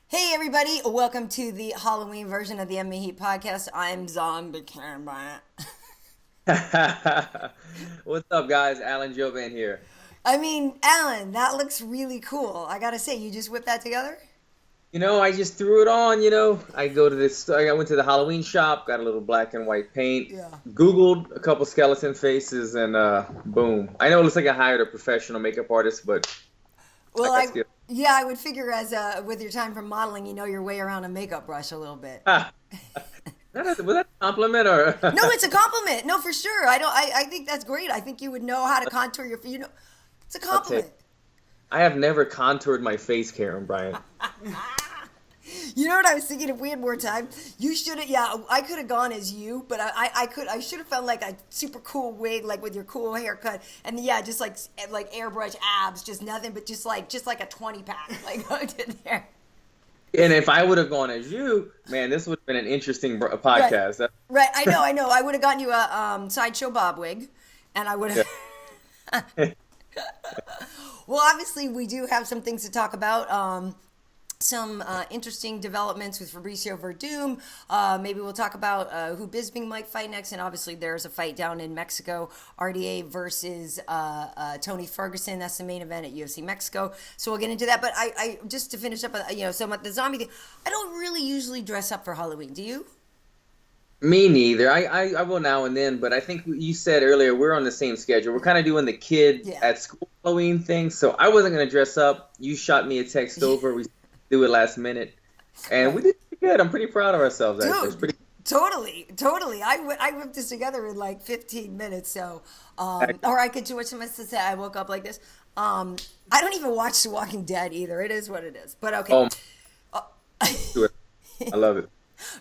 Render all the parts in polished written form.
Hey everybody, welcome to the Halloween version of the MMA podcast. I'm Zombie Karyn Bryant. What's up, guys? Alan Jovan here. Alan, that looks really cool. I gotta say, you just whipped that together? I just threw it on. I go to this. I went to the Halloween shop, got a little black and white paint, Yeah. Googled a couple skeleton faces, and boom. I know it looks like I hired a professional makeup artist, but I Well, got skill. yeah, I would figure as with your time from modeling, you know your way around a makeup brush a little bit. Ah, was that a compliment or? No, it's a compliment. No, for sure. I think that's great. I think you would know how to contour your, it's a I'll take. compliment. I have never contoured my face, Karen Bryant. You know what I was thinking? If we had more time, you should have. Yeah, I could have gone as you, but I should have found like a super cool wig, like with your cool haircut, and yeah, just like airbrush abs, just nothing, but just like a 20 pack, like hooked in there. And if I would have gone as you, man, this would have been an interesting Right, podcast. right. I know. I would have gotten you a sideshow bob wig, and I would Yeah. have. Well, obviously, we do have some things to talk about. Some interesting developments with Fabricio Werdum. Maybe we'll talk about who Bisping might fight next, and obviously there's a fight down in Mexico, RDA versus Tony Ferguson. That's the main event at UFC Mexico. So we'll get into that. But I just to finish up, so about the zombie thing, I don't really usually dress up for Halloween. Do you? Me neither. I will now and then, but I think you said earlier we're on the same schedule. We're kind of doing the kid Yeah. at school Halloween thing, so I wasn't gonna dress up. You shot me a text over. We do it last minute, and we Right. did pretty good. I'm pretty proud of ourselves actually. It's Dude, pretty. totally. I whipped this together in like 15 minutes. So, or I could do what someone said. I woke up like this. I don't even watch The Walking Dead either. It is what it is. But okay. Oh, I love it.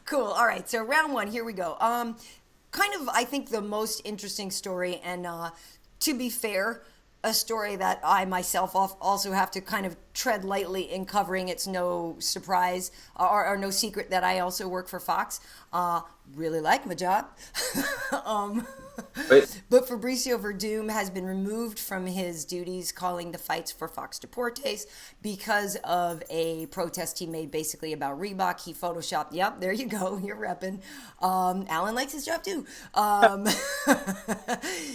Cool. All right. So round one, here we go. Kind of, I think the most interesting story, and to be fair, a story that I myself also have to kind of tread lightly in covering. It's no surprise or no secret that I also work for Fox. Really like my job. um, But but Fabricio Werdum has been removed from his duties calling the fights for Fox Deportes because of a protest he made basically about Reebok. He photoshopped, yep, there you go, you're repping. Alan likes his job too.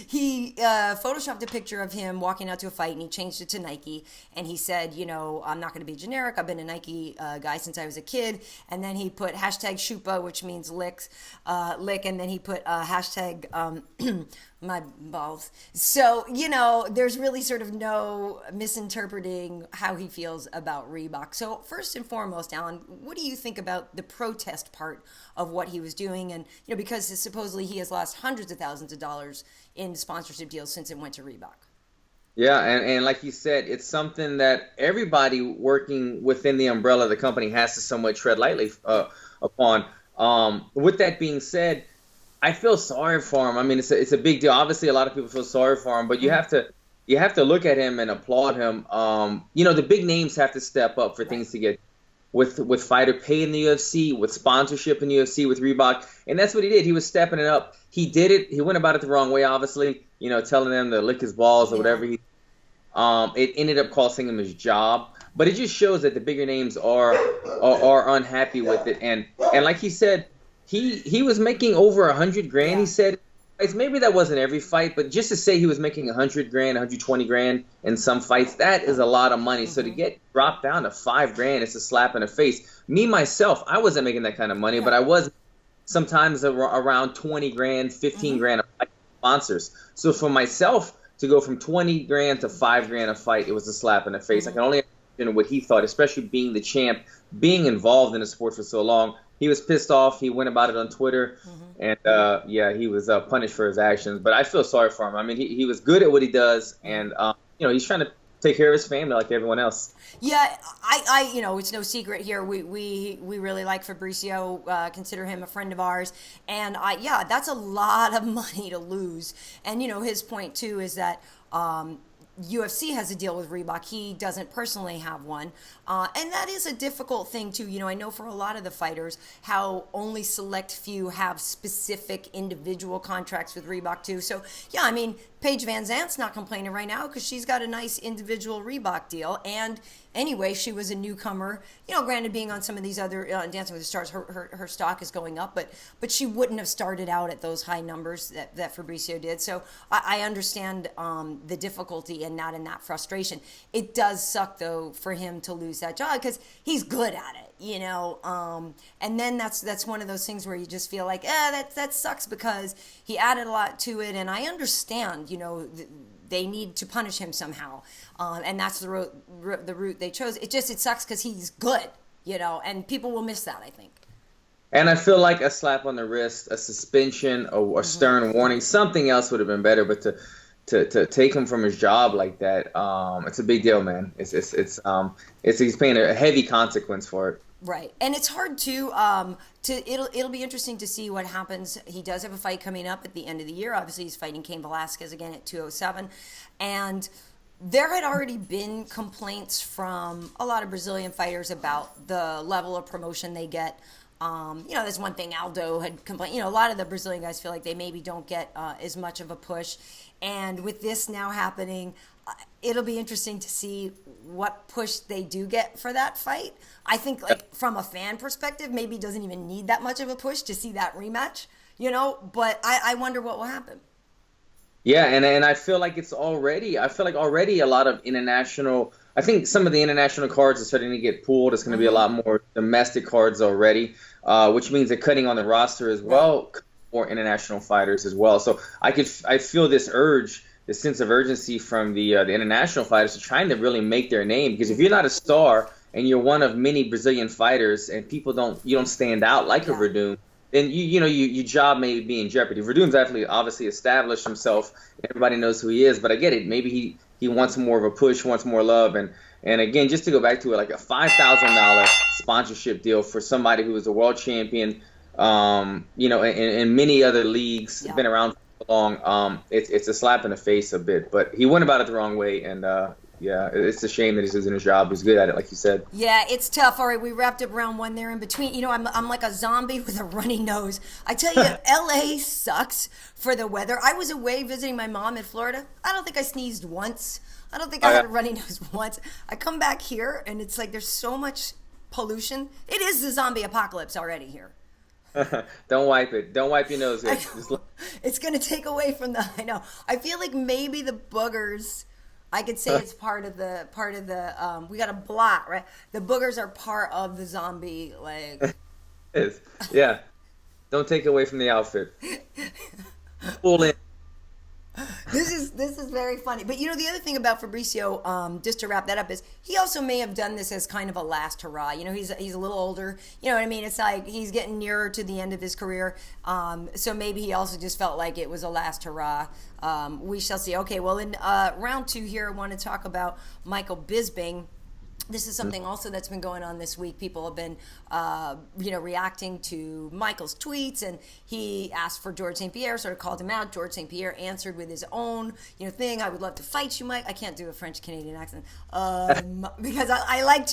He photoshopped a picture of him walking out to a fight and he changed it to Nike. And he said, I'm not going to be generic. I've been a Nike guy since I was a kid. And then he put hashtag Shupa, which means lick. And then he put hashtag my balls. So, there's really sort of no misinterpreting how he feels about Reebok. So, first and foremost, Alan, what do you think about the protest part of what he was doing? And, because supposedly he has lost hundreds of thousands of dollars in sponsorship deals since it went to Reebok. yeah, and like you said, it's something that everybody working within the umbrella of the company has to somewhat tread lightly upon. With that being said, I feel sorry for him. I mean, it's a big deal. Obviously, a lot of people feel sorry for him, but you have to look at him and applaud him. The big names have to step up for Right. things to get with fighter pay in the UFC, with sponsorship in the UFC, with Reebok, and that's what he did. He was stepping it up. He did it. He went about it the wrong way, obviously. Telling them to lick his balls or Yeah. whatever. It ended up costing him his job. But it just shows that the bigger names are unhappy with it. And like he said, he was making over 100 grand. He Yeah. said maybe that wasn't every fight, but just to say he was making 100 grand, 120 grand in some fights, that is a lot of money. So to Mm-hmm. get dropped down to 5 grand, it's a slap in the face. Me myself, I wasn't making that kind of money, but Right. I was sometimes around 20 grand, 15 Mm-hmm. grand a fight with sponsors. So for myself to go from 20 grand to 5 grand a fight, it was a slap in the face. I Mm-hmm. can only imagine what he thought, especially being the champ, being involved in the sport for so long. He was pissed off. He went about it on Twitter, Mm-hmm. and yeah, he was punished for his actions. But I feel sorry for him. I mean, he was good at what he does, and he's trying to take care of his family like everyone else. Yeah, it's no secret here. We really like Fabricio, consider him a friend of ours, and yeah, that's a lot of money to lose. And his point too is that UFC has a deal with Reebok. He doesn't personally have one. And that is a difficult thing, too. I know for a lot of the fighters how only select few have specific individual contracts with Reebok, too. So, yeah, Paige Van Zant's not complaining right now because she's got a nice individual Reebok deal. And anyway. She was a newcomer. Granted, being on some of these other Dancing with the Stars, her stock is going up, but she wouldn't have started out at those high numbers that Fabricio did. So I understand the difficulty in that and that frustration. It does suck, though, for him to lose that job because he's good at it. And then that's one of those things where you just feel like, that sucks because he added a lot to it, and I understand, they need to punish him somehow, and that's the route they chose. It sucks because he's good, and people will miss that, I think. And I feel like a slap on the wrist, a suspension, a stern warning, something else would have been better, but to take him from his job like that, it's a big deal, man. He's paying a heavy consequence for it. Right, and it's hard to it'll be interesting to see what happens. He does have a fight coming up at the end of the year. Obviously, he's fighting Cain Velasquez again at 207, and there had already been complaints from a lot of Brazilian fighters about the level of promotion they get. There's one thing Aldo had complained. A lot of the Brazilian guys feel like they maybe don't get as much of a push, and with this now happening, it'll be interesting to see what push they do get for that fight. I think, from a fan perspective, maybe doesn't even need that much of a push to see that rematch, but I wonder what will happen. Yeah, and I feel like already a lot of international, I think some of the international cards are starting to get pulled. It's going to be a lot more domestic cards already, which means they're cutting on the roster as well, more international fighters as well. So I feel this sense of urgency from the international fighters to trying to really make their name, because if you're not a star and you're one of many Brazilian fighters and you don't stand out like a Werdum, then your job may be in jeopardy. Verdum's obviously established himself. Everybody knows who he is, but I get it. Maybe he wants more of a push, wants more love, and again, just to go back to it, like a $5,000 sponsorship deal for somebody who is a world champion, in many other leagues, been around for long. It's a slap in the face a bit, but he went about it the wrong way, and it's a shame that he's losing his job. He's good at it, like you said. Yeah, it's tough. All right, we wrapped up round one there. In between, I'm like a zombie with a runny nose. I tell you, LA sucks for the weather. I was away visiting my mom in Florida. I don't think I sneezed once. I don't think I had a runny nose once. I come back here, and it's like there's so much pollution. It is the zombie apocalypse already here. Don't wipe it. Don't wipe your nose. It's going to take away from I know. I feel like maybe the boogers, I could say it's part of the we got a blot, right? The boogers are part of the zombie, like. It is. Yeah. Don't take away from the outfit. Pull in. This is very funny. But the other thing about Fabricio, just to wrap that up, is he also may have done this as kind of a last hurrah. He's a little older. You know what I mean? It's like he's getting nearer to the end of his career. So maybe he also just felt like it was a last hurrah. We shall see. Okay, well, in round two here, I want to talk about Michael Bisping. This is something also that's been going on this week. People have been, reacting to Michael's tweets, and he asked for George St-Pierre, sort of called him out. George St-Pierre answered with his own, thing. I would love to fight you, Mike. I can't do a French-Canadian accent because I like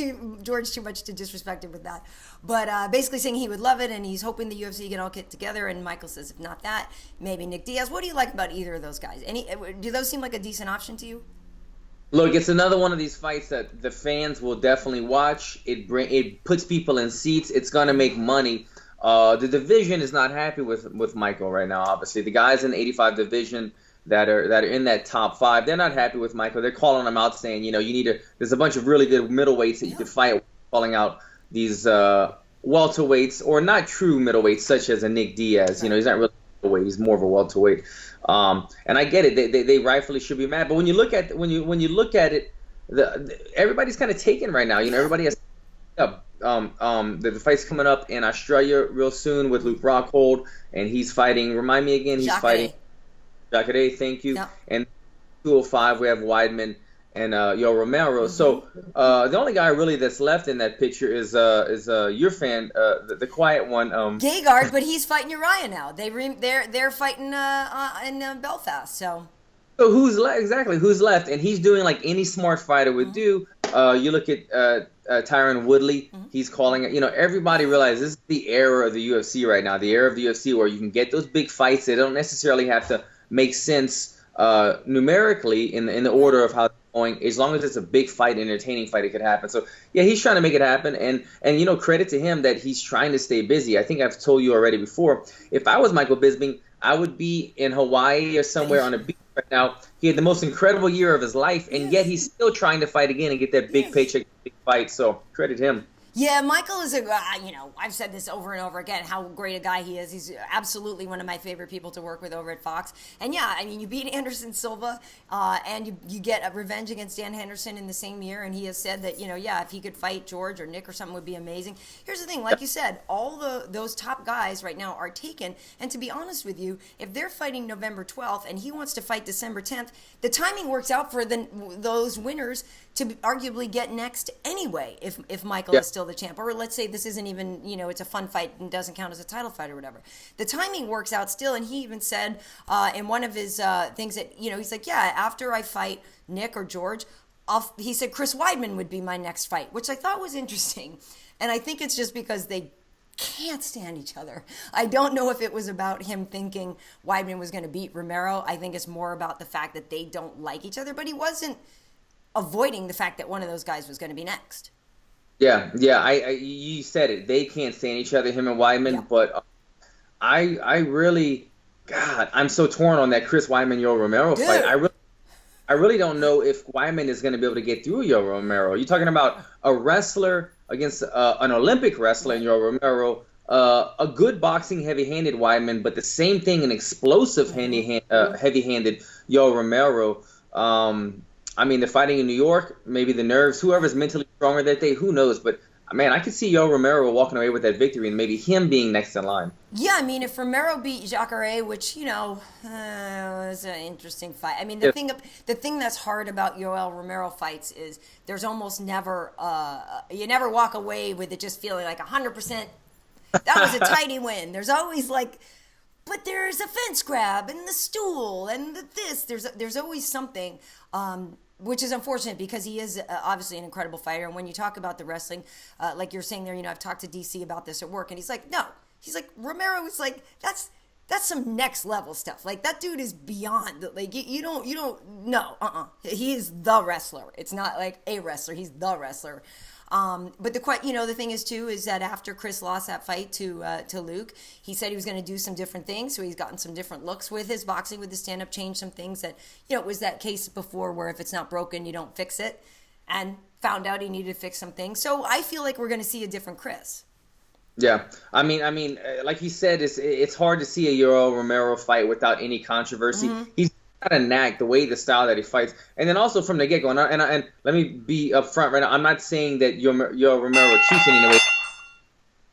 George too much to disrespect him with that. But basically saying he would love it, and he's hoping the UFC can all get together. And Michael says, if not that, maybe Nick Diaz. What do you like about either of those guys? Do those seem like a decent option to you? Look, it's another one of these fights that the fans will definitely watch. It puts people in seats. It's going to make money. The division is not happy with Michael right now, obviously. The guys in the 85 division that are in that top five, they're not happy with Michael. They're calling him out saying, there's a bunch of really good middleweights that you could fight, calling out these welterweights or not true middleweights such as a Nick Diaz. He's not really a middleweight. He's more of a welterweight. And I get it; they rightfully should be mad. But when you look at it, everybody's kind of taken right now. Everybody has the fight's coming up in Australia real soon with Luke Rockhold, and he's fighting. Remind me again, he's fighting Jacare. Thank you. Yep. And 205, we have Weidman and Yoel Romero. Mm-hmm. So the only guy really that's left in that picture is your fan, the quiet one. Gegard, but he's fighting Uriah now. They're fighting in Belfast. So who's left? Exactly, who's left? And he's doing like any smart fighter would do. You look at Tyron Woodley. Mm-hmm. He's calling it. Everybody realizes this is the era of the UFC right now. The era of the UFC where you can get those big fights. They don't necessarily have to make sense numerically in the order of how it's going. As long as it's a big fight, entertaining fight, it could happen. So yeah, he's trying to make it happen, and credit to him that he's trying to stay busy. I think I've told you already before. If I was Michael Bisping, I would be in Hawaii or somewhere on a beach right now. He had the most incredible year of his life, and yet he's still trying to fight again and get that big paycheck, big fight. So credit him. Yeah, Michael is I've said this over and over again, how great a guy he is. He's absolutely one of my favorite people to work with over at Fox. And yeah, I mean, you beat Anderson Silva, and you get a revenge against Dan Henderson in the same year. And he has said that, if he could fight George or Nick or something would be amazing. Here's the thing, like you said, all those top guys right now are taken. And to be honest with you, if they're fighting November 12th and he wants to fight December 10th, the timing works out for those winners to arguably get next anyway, if Michael is still the champ. Or let's say this isn't even, it's a fun fight and doesn't count as a title fight or whatever. The timing works out still, and he even said in one of his things that, he's like, yeah, after I fight Nick or George, he said Chris Weidman would be my next fight, which I thought was interesting. And I think it's just because they can't stand each other. I don't know if it was about him thinking Weidman was going to beat Romero. I think it's more about the fact that they don't like each other, but he wasn't avoiding the fact that one of those guys was going to be next. Yeah. You said it. They can't stand each other, him and Weidman. But I really, God, I'm so torn on that Chris Weidman-Yoel Romero fight. I really don't know if Weidman is going to be able to get through Yoel Romero. You're talking about a wrestler against an Olympic wrestler in Yoel Romero, a good boxing, heavy-handed Weidman, but the same thing, an explosive, heavy-handed Yoel Romero. I mean, they're fighting in New York. Maybe the nerves, whoever's mentally stronger that day, who knows? But, man, I could see Yoel Romero walking away with that victory and maybe him being next in line. Yeah, I mean, if Romero beat Jacare, which, was an interesting fight. I mean, the thing that's hard about Yoel Romero fights is there's almost never, you never walk away with it just feeling like 100%, that was a tidy win. There's always but there's a fence grab and the stool and this. There's always something. Which is unfortunate because he is obviously an incredible fighter. And when you talk about the wrestling, like you're saying there, I've talked to DC about this at work, and he's like, no. He's like, Romero is like, that's some next level stuff. Like, that dude is beyond, like, you don't, no, He is the wrestler. It's not like a wrestler. He's the wrestler. But the thing is too, is that after Chris lost that fight to Luke, he said he was going to do some different things. So he's gotten some different looks with his boxing, with his stand-up, changed some things that, it was that case before where if it's not broken, you don't fix it, and found out he needed to fix some things. So I feel like we're going to see a different Chris. Yeah, I mean, like he said, it's hard to see a Yoel Romero fight without any controversy. Mm-hmm. He's got a knack, the style that he fights, and then also from the get-go. And let me be upfront right now. I'm not saying that Yoel Romero cheats in any way.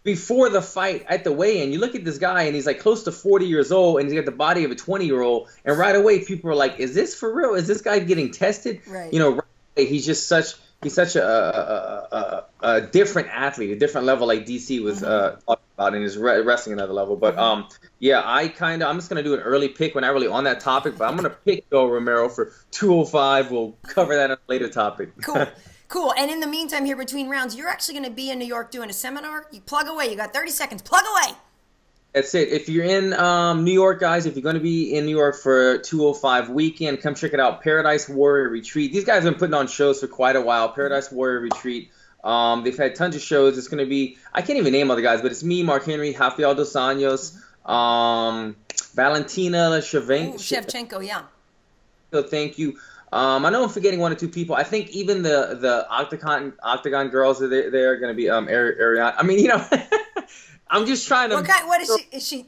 Before the fight, at the weigh-in, you look at this guy, and he's like close to 40 years old, and he's got the body of a 20-year-old. And right away, people are like, "Is this for real? Is this guy getting tested?" Right. Right away, he's such a different athlete, a different level, like DC was talking about in his wrestling another level. But I'm just gonna do an early pick. We're not really on that topic, but I'm gonna pick Yoel Romero for 205. We'll cover that on a later topic. Cool. And in the meantime, here between rounds, you're actually gonna be in New York doing a seminar. You plug away. You got 30 seconds. Plug away. That's it. If you're in New York, guys, if you're going to be in New York for 205 weekend, come check it out. Paradise Warrior Retreat. These guys have been putting on shows for quite a while. Paradise Warrior Retreat. They've had tons of shows. It's going to be, I can't even name all the guys, but it's me, Mark Henry, Rafael dos Anjos, Valentina Shevchenko, yeah. So thank you. I know I'm forgetting one or two people. I think even the Octagon girls are there. They're going to be Ariana. I mean, I'm just trying to. What is she? Is she?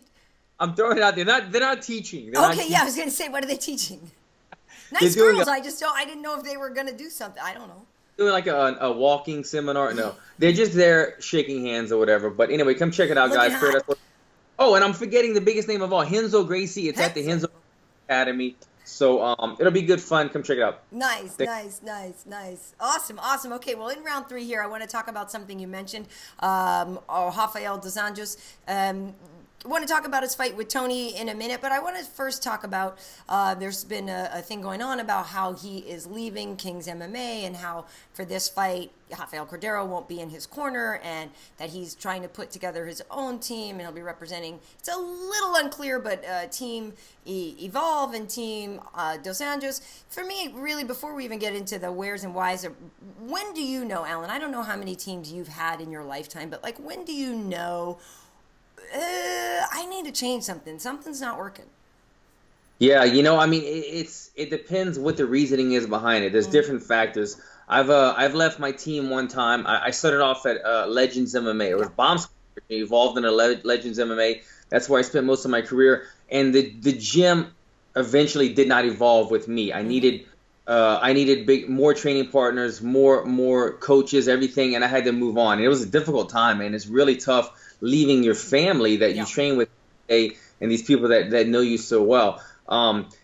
I'm throwing it out there. They're not teaching. I was going to say, what are they teaching? Nice girls. I didn't know if they were going to do something. I don't know. Doing like a walking seminar. No, they're just there shaking hands or whatever. But anyway, come check it out, guys. Oh, and I'm forgetting the biggest name of all, Renzo Gracie. It's at the Renzo Academy. So it'll be good fun. Come check it out. Nice. Awesome. Okay, well, in round 3 here, I want to talk about something you mentioned, Rafael dos Anjos. want to talk about his fight with Tony in a minute, but I want to first talk about there's been a thing going on about how he is leaving King's MMA and how for this fight, Rafael Cordeiro won't be in his corner and that he's trying to put together his own team and he'll be representing, it's a little unclear, but Team Evolve and Team Dos Anjos. For me, really, before we even get into the wheres and whys, when do you know, Alan? I don't know how many teams you've had in your lifetime, but like when do you know I need to change something. Something's not working. Yeah, I mean, it depends what the reasoning is behind it. There's different factors. I've left my team one time. I started off at Legends MMA. It was bombs evolved into Legends MMA. That's where I spent most of my career. And the gym eventually did not evolve with me. I needed more training partners, more coaches, everything, and I had to move on. And it was a difficult time, man. It's really tough leaving your family that you train with and these people that know you so well.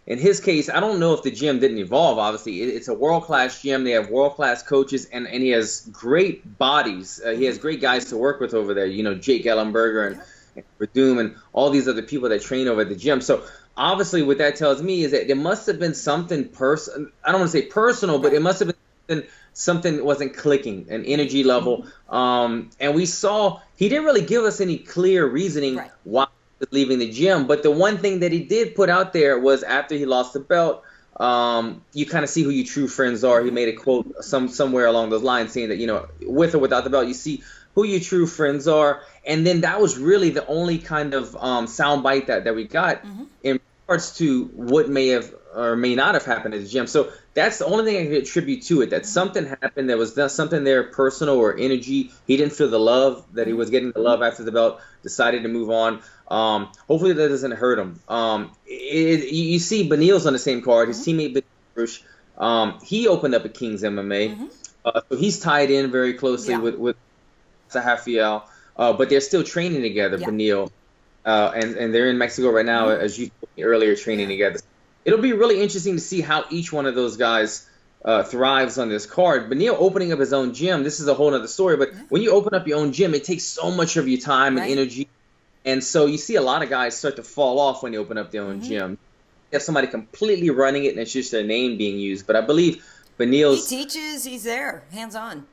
In his case, I don't know if the gym didn't evolve. Obviously, it's a world-class gym. They have world-class coaches, and he has great bodies. He has great guys to work with over there. Jake Ellenberger and Werdum and all these other people that train over at the gym. So obviously, what that tells me is that there must have been something I don't want to say personal, but it must have been something that wasn't clicking, an energy level. And we saw he didn't really give us any clear reasoning why he was leaving the gym. But the one thing that he did put out there was after he lost the belt, you kind of see who your true friends are. He made a quote somewhere along those lines saying that, with or without the belt, you see who your true friends are. And then that was really the only kind of soundbite that we got in regards to what may have or may not have happened at the gym. So that's the only thing I can attribute to it, that something happened. There was something there, personal or energy. He didn't feel the love, that he was getting the love after the belt, decided to move on. Hopefully that doesn't hurt him. You see Beneil's on the same card. His teammate, Dariush, he opened up at King's MMA. So he's tied in very closely with Rafael. But they're still training together, Beneil. And they're in Mexico right now, as you told me earlier, training together. It'll be really interesting to see how each one of those guys thrives on this card. Beneil opening up his own gym, this is a whole other story, but when you open up your own gym, it takes so much of your time and energy. And so you see a lot of guys start to fall off when they open up their own gym. You have somebody completely running it, and it's just their name being used. But I believe Beneil's... He teaches, he's there, hands-on.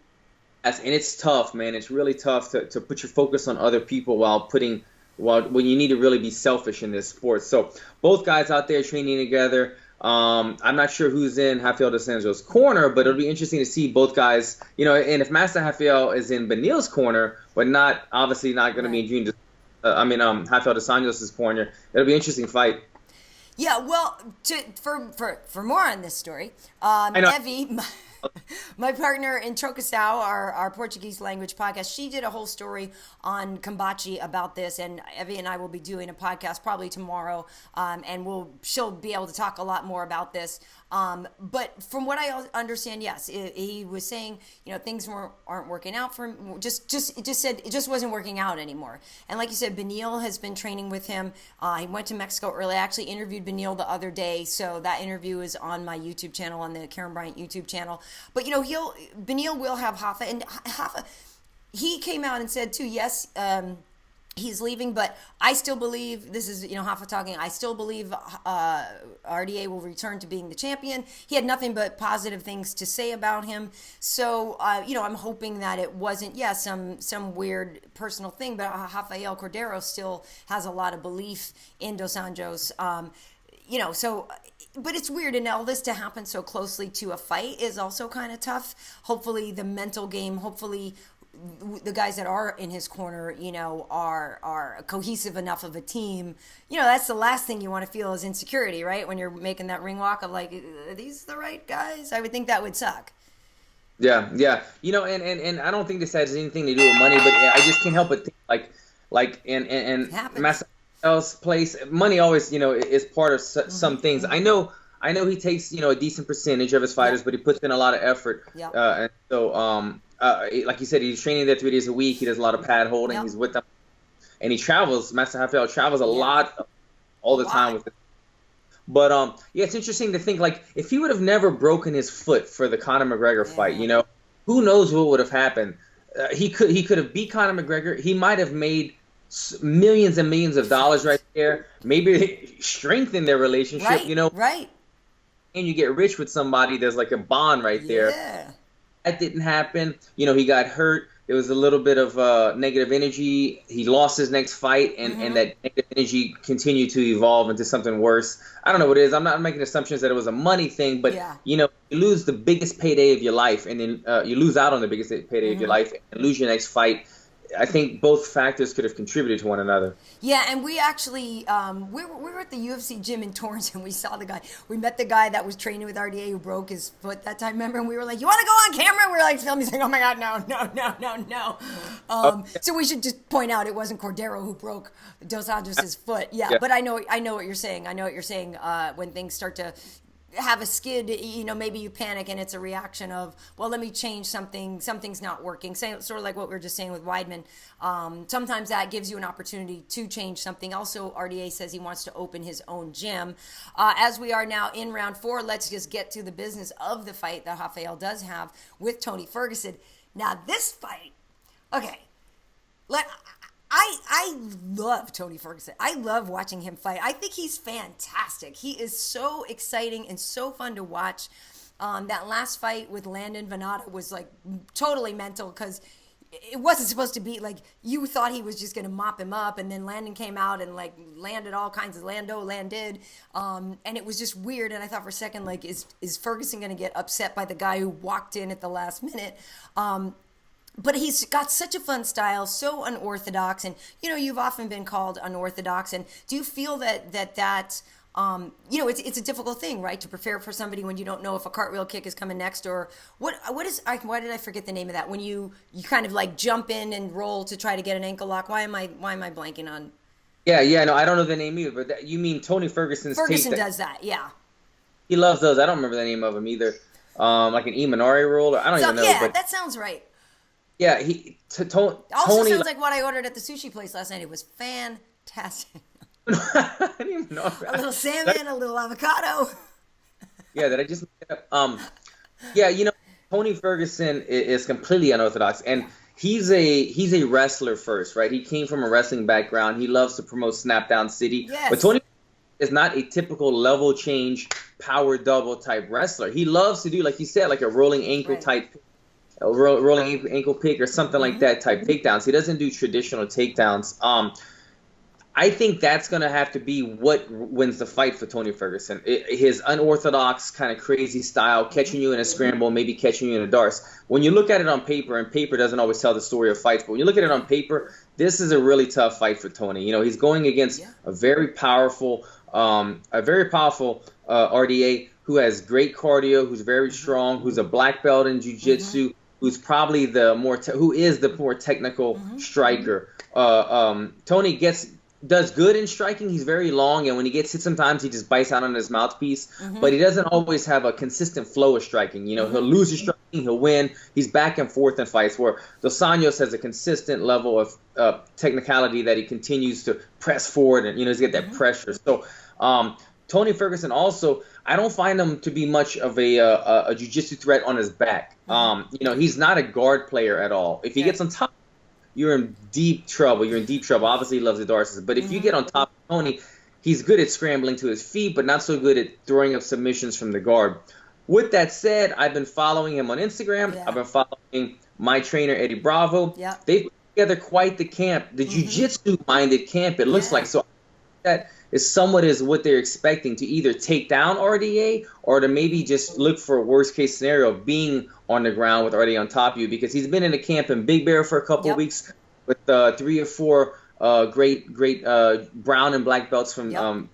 And it's tough, man. It's really tough to put your focus on other people when you need to really be selfish in this sport. So both guys out there training together. I'm not sure who's in Rafael dos Anjos' corner, but it'll be interesting to see both guys. And if Master Rafael is in Beneil's corner, but obviously not going to be in Rafael dos Anjos' corner, it'll be an interesting fight. Yeah, well, for more on this story, Evie, my partner in Trocastau, our Portuguese language podcast, she did a whole story on Kambachi about this, and Evie and I will be doing a podcast probably tomorrow, and she'll be able to talk a lot more about this. But from what I understand, yes, he was saying, things aren't working out for him. Just said it just wasn't working out anymore. And like you said, Beneil has been training with him. He went to Mexico early. I actually interviewed Beneil the other day, so that interview is on my YouTube channel, on the Karyn Bryant YouTube channel. But Beneil will have Rafa, and Rafa, he came out and said too, yes, he's leaving, but I still believe, this is, Rafa talking, I still believe RDA will return to being the champion. He had nothing but positive things to say about him. So, I'm hoping that it wasn't, some weird personal thing, but Rafael Cordeiro still has a lot of belief in Dos Anjos. But it's weird, and all this to happen so closely to a fight is also kind of tough. Hopefully the mental game, hopefully the guys that are in his corner, are cohesive enough of a team. That's the last thing you want to feel is insecurity, right? When you're making that ring walk of like, are these the right guys? I would think that would suck. Yeah. And I don't think this has anything to do with money, but I just can't help but think like Masael's place, money always, is part of some things. I know he takes, a decent percentage of his fighters, but he puts in a lot of effort. And so, like you said, he's training there 3 days a week. He does a lot of pad holding. He's with them, and he travels. Master Rafael travels a lot, all the time with them. But it's interesting to think, like, if he would have never broken his foot for the Conor McGregor fight, who knows what would have happened? He could have beat Conor McGregor. He might have made millions and millions of dollars right there. Maybe they strengthen their relationship, Right, you know, right. and you get rich with somebody. There's like a bond right there. Yeah. That didn't happen. You know, he got hurt. There was a little bit of negative energy. He lost his next fight, and that negative energy continued to evolve into something worse. I don't know what it is. I'm not making assumptions that it was a money thing, but, you know, you lose the biggest payday of your life, and then you lose out on the biggest payday of your life and lose your next fight. I think both factors could have contributed to one another. Yeah, and we actually we were at the UFC gym in Torrance, and we saw the guy. We met the guy that was training with RDA who broke his foot that time. Remember? And we were like, "You want to go on camera?" We were like filming. He's like, "Oh my God, no." So we should just point out it wasn't Cordero who broke Dos Anjos' foot. Yeah, but I know what you're saying. I know what you're saying. When things start to have a skid, you know, maybe you panic and it's a reaction of, well, let me change something. Something's not working. Sort of like what we were just saying with Weidman. Sometimes that gives you an opportunity to change something. Also, RDA says he wants to open his own gym. As we are now in round 4, let's just get to the business of the fight that Rafael does have with Tony Ferguson. Now, this fight, okay, I love Tony Ferguson. I love watching him fight. I think he's fantastic. He is so exciting and so fun to watch. That last fight with Landon Venata was like totally mental because it wasn't supposed to be like you thought he was just going to mop him up, and then Landon came out and like landed all kinds of landed. And it was just weird. And I thought for a second, like, is Ferguson going to get upset by the guy who walked in at the last minute? But he's got such a fun style, so unorthodox, and you know you've often been called unorthodox. And do you feel that you know it's a difficult thing, right, to prepare for somebody when you don't know if a cartwheel kick is coming next or what is why did I forget the name of that when you kind of like jump in and roll to try to get an ankle lock? Why am I blanking on? Yeah, no, I don't know the name either, but you mean Tony Ferguson's Ferguson tape does that, yeah. He loves those. I don't remember the name of them either. Like an Imanari roll, or I don't even know. Yeah, but that sounds right. Yeah, Also Tony sounds like what I ordered at the sushi place last night. It was fantastic. I didn't even know. A little salmon, a little avocado. Yeah, that I just made up. Yeah, you know, Tony Ferguson is completely unorthodox, and he's a wrestler first, right? He came from a wrestling background. He loves to promote Snapdown City, yes. But Tony is not a typical level change power double type wrestler. He loves to do, like you said, like a rolling ankle type. A rolling ankle pick or something like that type takedowns. He doesn't do traditional takedowns. I think that's going to have to be what wins the fight for Tony Ferguson. His unorthodox kind of crazy style, catching you in a scramble, maybe catching you in a darce. When you look at it on paper, and paper doesn't always tell the story of fights, but when you look at it on paper, this is a really tough fight for Tony. You know, he's going against a very powerful RDA who has great cardio, who's very strong, who's a black belt in jiu-jitsu, who's probably the more technical striker. Tony does good in striking. He's very long, and when he gets hit, sometimes he just bites out on his mouthpiece. But he doesn't always have a consistent flow of striking. You know, he'll lose his striking, he'll win. He's back and forth in fights. Where Dos Anjos has a consistent level of technicality that he continues to press forward, and you know he's got that pressure. So Tony Ferguson also, I don't find him to be much of a jiu-jitsu threat on his back. You know, he's not a guard player at all. If he gets on top, you're in deep trouble. Obviously, he loves the darces. But if you get on top of Tony, he's good at scrambling to his feet, but not so good at throwing up submissions from the guard. With that said, I've been following him on Instagram. I've been following my trainer, Eddie Bravo. They've put together quite the camp, the jiu-jitsu-minded camp, it looks like. So that is somewhat is what they're expecting, to either take down RDA or to maybe just look for a worst-case scenario of being on the ground with RDA on top of you, because he's been in a camp in Big Bear for a couple of weeks with 3 or 4 great brown and black belts from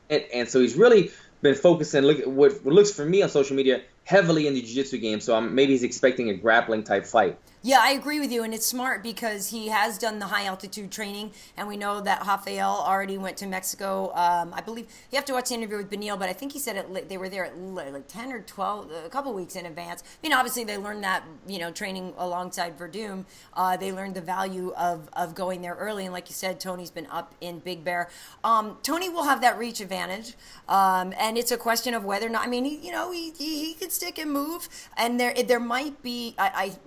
and so he's really been focusing, look at what looks for me on social media, heavily in the jiu-jitsu game. So maybe he's expecting a grappling type fight. Yeah, I agree with you, and it's smart because he has done the high-altitude training, and we know that Rafael already went to Mexico. I believe you have to watch the interview with Beneil, but I think he said they were there at like 10 or 12, a couple weeks in advance. I mean, obviously they learned that, you know, training alongside Werdum, they learned the value of going there early, and like you said, Tony's been up in Big Bear. Tony will have that reach advantage, and it's a question of whether or not, I mean, he could stick and move, and there might be,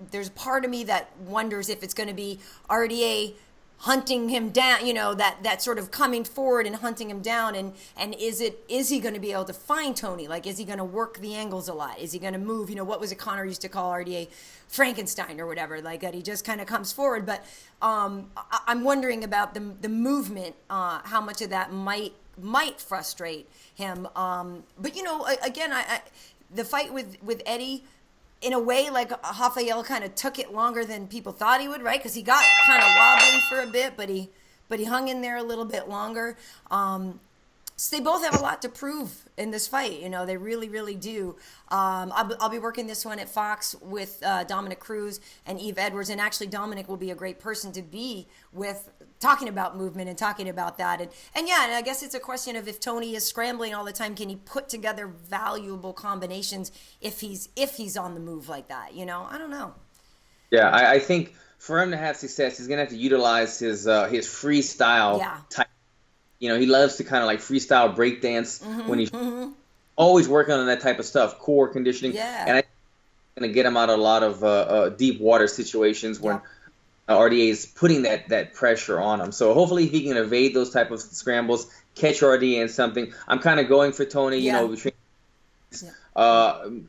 there's part of me that wonders if it's going to be RDA hunting him down, that sort of coming forward and hunting him down, and is he going to be able to find Tony? Like, is he going to work the angles a lot? Is he going to move? What was it Connor used to call RDA, Frankenstein or whatever, like that he just kind of comes forward. But I'm wondering about the movement, how much of that might frustrate him. But again, the fight with Eddie, in a way, like Rafael kind of took it longer than people thought he would, right? Because he got kind of wobbly for a bit, but he hung in there a little bit longer. So they both have a lot to prove in this fight. They really, really do. I'll be working this one at Fox with Dominic Cruz and Eve Edwards, and actually Dominic will be a great person to be with, talking about movement and talking about that. And I guess it's a question of, if Tony is scrambling all the time, can he put together valuable combinations if he's on the move like that? I don't know. Yeah, I think for him to have success, he's gonna have to utilize his freestyle type. He loves to kind of like freestyle breakdance when he's always working on that type of stuff, core conditioning. Yeah. And I think it's going to get him out of a lot of deep water situations when RDA is putting that pressure on him. So hopefully he can evade those type of scrambles, catch RDA in something. I'm kind of going for Tony, between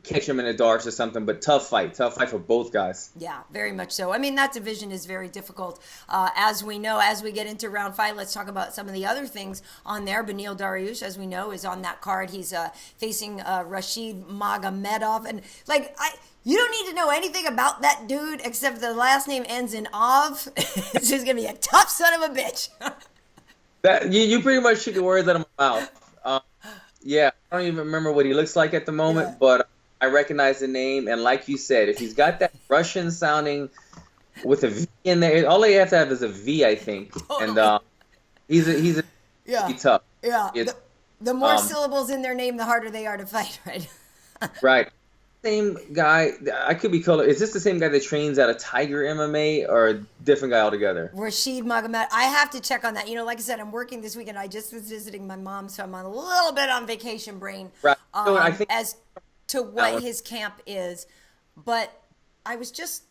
catch him in the darks or something, but tough fight for both guys. Yeah, very much so. I mean, that division is very difficult. As we know, as we get into round 5, let's talk about some of the other things on there. Beneil Dariush, as we know, is on that card. He's facing Rashid Magomedov. And you don't need to know anything about that dude except the last name ends in Av. This is going to be a tough son of a bitch. You pretty much took the words out of my mouth. Yeah, I don't even remember what he looks like at the moment, but I recognize the name. And like you said, if he's got that Russian sounding with a V in there, all he has to have is a V, I think. Totally. And he's tough. Yeah, the more syllables in their name, the harder they are to fight, right? Right. Same guy. I could be color. Is this the same guy that trains out of Tiger MMA, or a different guy altogether? Rashid Magomed. I have to check on that. Like I said, I'm working this weekend. I just was visiting my mom, so I'm on a little bit on vacation brain. Right. So I think as to what his camp is. But I was just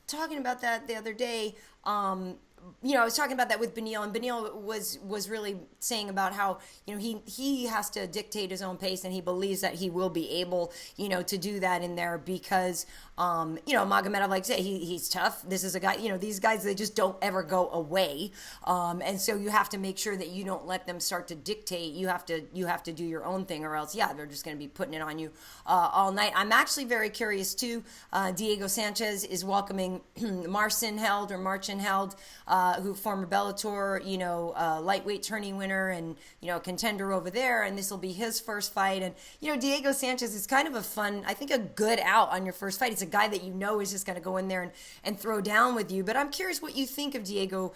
talking about that the other day. I was talking about that with Beneil, and Beneil was really saying about how, he has to dictate his own pace, and he believes that he will be able, to do that in there because, Magomedov, like I say, he's tough. This is a guy, these guys, they just don't ever go away. And so you have to make sure that you don't let them start to dictate. You have to do your own thing, or else, they're just going to be putting it on you all night. I'm actually very curious too. Diego Sanchez is welcoming Marcin-Held, who former Bellator, lightweight tourney winner and, contender over there. And this will be his first fight. And, Diego Sanchez is kind of a fun, I think a good out on your first fight. It's a guy that is just going to go in there and throw down with you. But I'm curious what you think of Diego.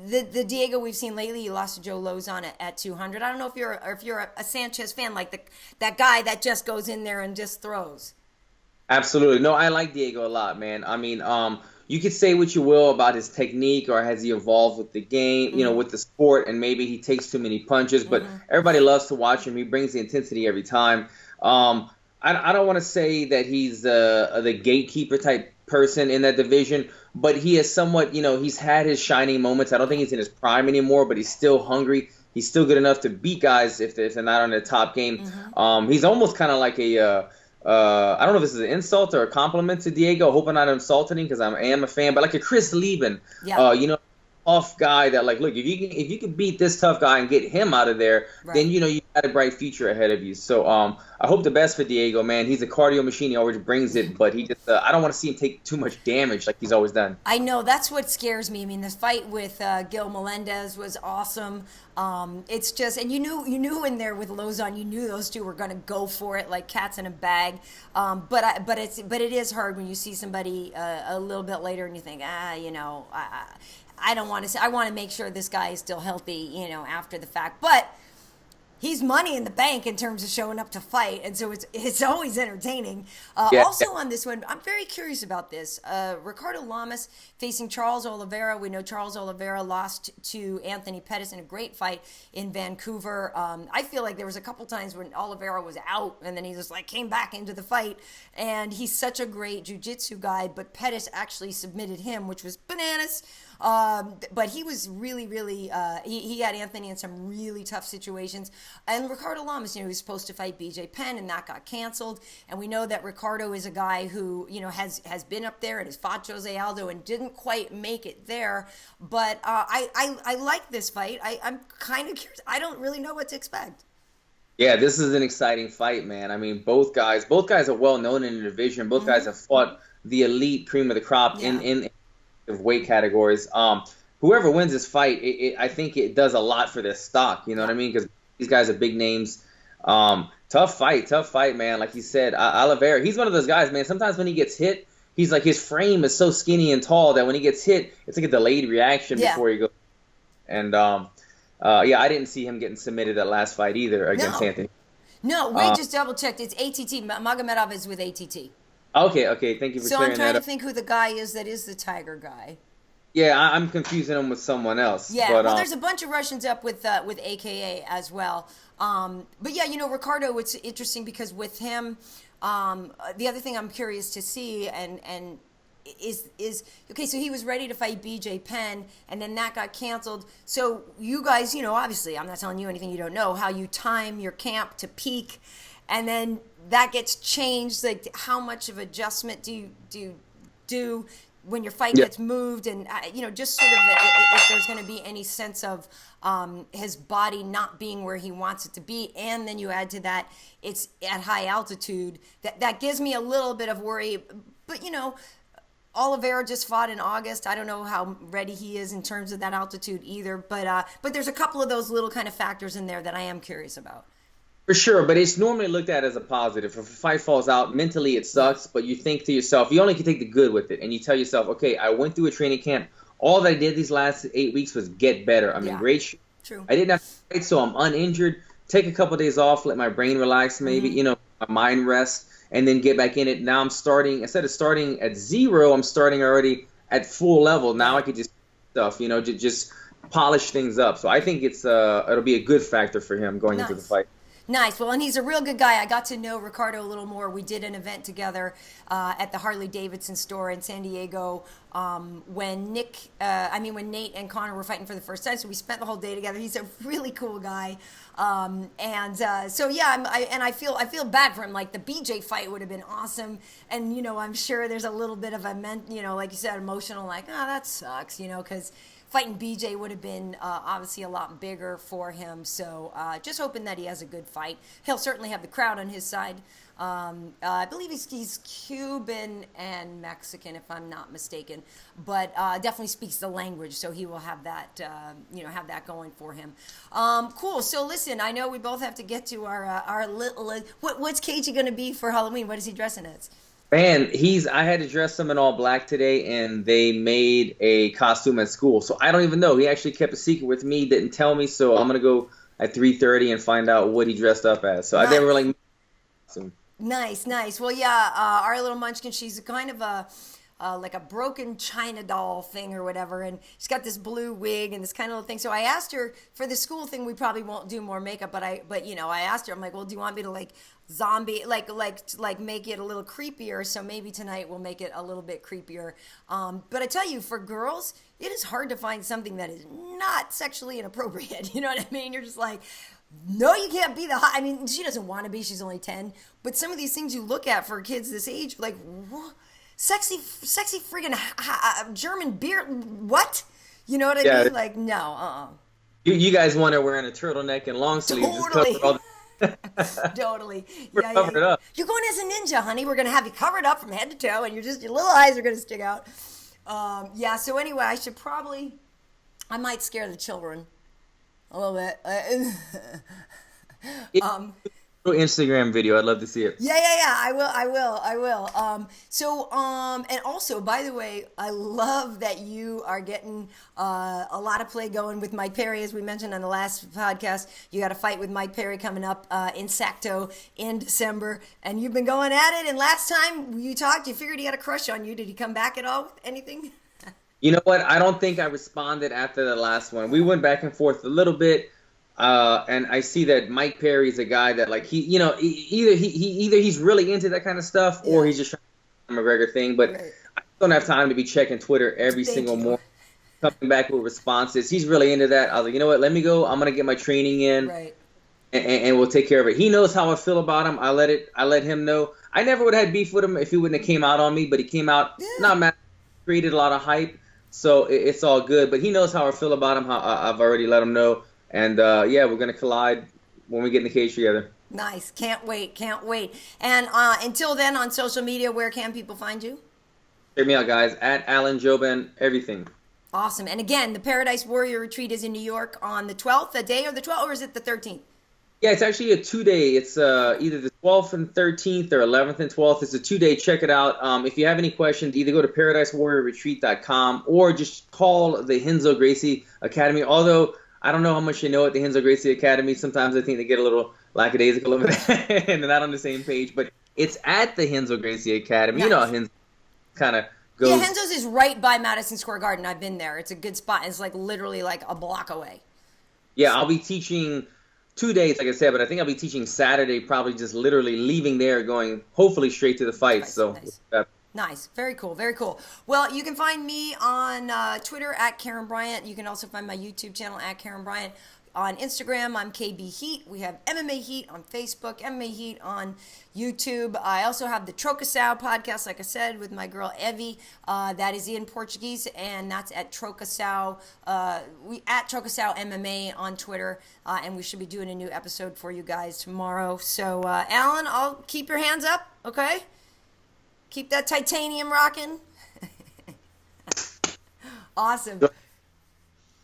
The Diego we've seen lately, he lost to Joe Lozon at 200. I don't know if you're a Sanchez fan, like that guy that just goes in there and just throws. Absolutely. No, I like Diego a lot, man. I mean, you could say what you will about his technique, or has he evolved with the game, with the sport, and maybe he takes too many punches, but everybody loves to watch him. He brings the intensity every time. I don't want to say that he's the gatekeeper type person in that division, but he is somewhat, he's had his shining moments. I don't think he's in his prime anymore, but he's still hungry. He's still good enough to beat guys if they're not on their top game. He's almost kind of like a I don't know if this is an insult or a compliment to Diego. I hope I'm not insulting him because I am a fan, but like a Chris Lieben, tough guy that, like, look, if you can beat this tough guy and get him out of there, then you got a bright future ahead of you. So I hope the best for Diego, man. He's a cardio machine. He always brings it, but he just I don't want to see him take too much damage like he's always done. I know, that's what scares me. I mean, the fight with Gil Melendez was awesome. It's just, and you knew in there with Lozon, you knew those two were going to go for it like cats in a bag. But it is hard when you see somebody a little bit later and you think, I don't want to say. I want to make sure this guy is still healthy, after the fact. But he's money in the bank in terms of showing up to fight, and so it's always entertaining. Also on this one, I'm very curious about this. Ricardo Lamas facing Charles Oliveira. We know Charles Oliveira lost to Anthony Pettis in a great fight in Vancouver. I feel like there was a couple times when Oliveira was out, and then he just came back into the fight. And he's such a great jiu-jitsu guy, but Pettis actually submitted him, which was bananas. But he was really, really, he had Anthony in some really tough situations. And Ricardo Lamas, he was supposed to fight BJ Penn, and that got canceled. And we know that Ricardo is a guy who, has been up there and has fought Jose Aldo and didn't quite make it there. But I like this fight. I'm kind of curious. I don't really know what to expect. Yeah, this is an exciting fight, man. I mean, both guys are well known in the division. Both guys have fought the elite cream of the crop in weight categories. Whoever wins this fight, I think it does a lot for their stock. You know what I mean? Because these guys are big names. Tough fight, man. Like you said, Oliveira, he's one of those guys, man. Sometimes when he gets hit, he's like, his frame is so skinny and tall that when he gets hit, it's like a delayed reaction before he goes. And I didn't see him getting submitted that last fight either against Anthony. No, we just double checked. It's ATT. Magomedov is with ATT. Okay. Thank you for clearing that up. So I'm trying to think who the guy is that is the Tiger guy. Yeah, I'm confusing him with someone else. Yeah, but, there's a bunch of Russians up with AKA as well. But yeah, Ricardo, it's interesting because with him, the other thing I'm curious to see and is okay, so he was ready to fight BJ Penn, and then that got canceled. So you guys, obviously, I'm not telling you anything you don't know, how you time your camp to peak, and then that gets changed. Like, how much of adjustment do you do when your fight gets moved, and just sort of if there's going to be any sense of his body not being where he wants it to be, and then you add to that it's at high altitude. That gives me a little bit of worry, but Oliveira just fought in August. I don't know how ready he is in terms of that altitude either, but there's a couple of those little kind of factors in there that I am curious about. For sure, but it's normally looked at as a positive. If a fight falls out, mentally it sucks, but you think to yourself, you only can take the good with it, and you tell yourself, okay, I went through a training camp. All that I did these last 8 weeks was get better. I'm in great shape. True. I didn't have to fight, so I'm uninjured. Take a couple of days off, let my brain relax maybe, my mind rest, and then get back in it. Now I'm starting, instead of starting at 0, I'm starting already at full level. Now I could just just polish things up. So I think it'll be a good factor for him going into the fight. Nice. Well, and he's a real good guy. I got to know Ricardo a little more. We did an event together at the Harley-Davidson store in San Diego when Nate and Connor were fighting for the first time. So we spent the whole day together. He's a really cool guy. I feel bad for him. Like, the BJ fight would have been awesome. And, I'm sure there's a little bit of like you said, emotional, like, that sucks, because fighting BJ would have been obviously a lot bigger for him. So just hoping that he has a good fight. He'll certainly have the crowd on his side. I believe he's Cuban and Mexican, if I'm not mistaken, but definitely speaks the language, so he will have that, have that going for him. Cool. So listen, I know we both have to get to our little. What's KG going to be for Halloween? What is he dressing as? Man, I had to dress him in all black today, and they made a costume at school. So I don't even know. He actually kept a secret with me, didn't tell me. So I'm going to go at 3:30 and find out what he dressed up as. So nice. I didn't really. Nice. Well, yeah, our little munchkin, she's kind of like a broken China doll thing or whatever, and she's got this blue wig and this kind of little thing. So I asked her for the school thing, we probably won't do more makeup, but I asked her, I'm like, well, do you want me to like zombie, like make it a little creepier? So maybe tonight we'll make it a little bit creepier. But I tell you, for girls, it is hard to find something that is not sexually inappropriate. You know what I mean? You're just like, no, you can't be I mean, she doesn't want to be. She's only 10. But some of these things you look at for kids this age, like, what? Sexy friggin' German beer. What? You know what I mean? Like, no, You guys want her wearing a turtleneck and long sleeves. Totally. Just cover all Totally. Cover it up. You're going as a ninja, honey. We're going to have you covered up from head to toe, and your little eyes are going to stick out. So anyway, I might scare the children a little bit. Instagram video. I'd love to see it. Yeah. I will. And also, by the way, I love that you are getting a lot of play going with Mike Perry, as we mentioned on the last podcast. You got a fight with Mike Perry coming up in Sacto in December, and you've been going at it. And last time you talked, you figured he had a crush on you. Did he come back at all with anything? You know what? I don't think I responded after the last one. We went back and forth a little bit. And I see that Mike Perry's a guy that, like, either he's really into that kind of stuff, or he's just trying to do the McGregor thing. But I don't have time to be checking Twitter every single morning. coming back with responses. He's really into that. I was like, you know what? Let me go. I'm gonna get my training in, Right. and we'll take care of it. He knows how I feel about him. I let him know. I never would have had beef with him if he wouldn't have came out on me, but he came out not mad, created a lot of hype, so it's all good. But he knows how I feel about him. How I've already let him know, and yeah, we're gonna collide when we get in the cage together. Nice. Can't wait. Can't wait. And until then, on social media, where can people find you? Check me out, guys. At Alan Joban, everything. Awesome. And again, the Paradise Warrior Retreat is in New York on the 12th, the day of the 12th, or is it the 13th? Yeah, it's actually a 2-day. It's either the 12th and 13th or 11th and 12th. It's a 2-day. Check it out. If you have any questions, either go to ParadiseWarriorRetreat.com or just call the Renzo Gracie Academy. Although I don't know how much you know at the Renzo Gracie Academy. Sometimes I think they get a little lackadaisical over there and they're not on the same page. But it's at the Renzo Gracie Academy. Nice. You know how Renzo kind of goes. Yeah, Renzo's is right by Madison Square Garden. I've been there. It's a good spot. It's like literally like a block away. Yeah, I'll be teaching 2 days, like I said, but I think I'll be teaching Saturday, probably just literally leaving there, going hopefully straight to the fight. So nice. Nice. Very cool. Very cool. Well, you can find me on Twitter at Karyn Bryant. You can also find my YouTube channel at Karyn Bryant. On Instagram, I'm KB Heat. We have MMA Heat on Facebook, MMA Heat on YouTube. I also have the Trocasao podcast, like I said, with my girl Evie. That is in Portuguese, and that's at Trocasao. At Trocasao MMA on Twitter, and we should be doing a new episode for you guys tomorrow. So, Alan, I'll keep your hands up, okay? Keep that titanium rocking. Awesome.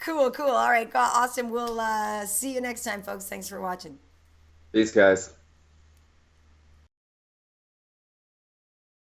Cool. All right, awesome. We'll see you next time, folks. Thanks for watching. Peace, guys.